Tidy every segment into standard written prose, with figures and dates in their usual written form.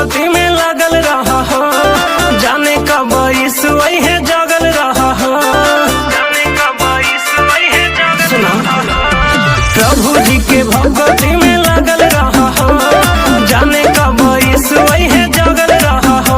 भगती में लगल रहा हो, जाने कब यीशु है जगल रहा हो, जाने कब यीशु है जगल रहा हो। प्रभु जी के भगती में लगल रहा हो, जाने कब यीशु है जगल रहा हो।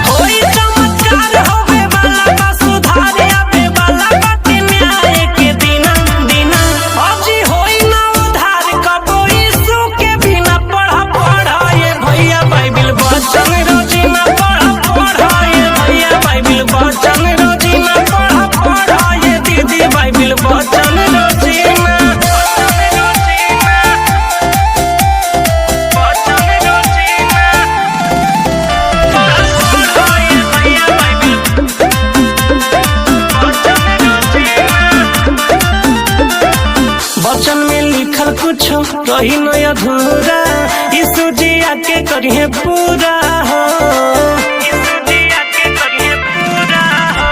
होई चमत्कार होवे वाला बा, सुधार आवे वाला बाटे न्याय के दिना दिना। अजी होई ना उधार कब यीशु के बिना पढ़ा ये भैया बाइबिल वचन रोजीना पढ़ा ये भैया बाइबिल वचन रोजीना पढ़ा ये दीदी बाइबिल वचन रोजीना। वचन में लिखल कुछ रही न अधूरा, यीशु जी आके करिए पूरा हो, यीशु जी आके करिए पूरा हो।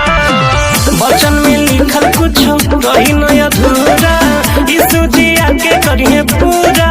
वचन में लिखल कुछ रही न अधूरा, यीशु जी आके करिए पूरा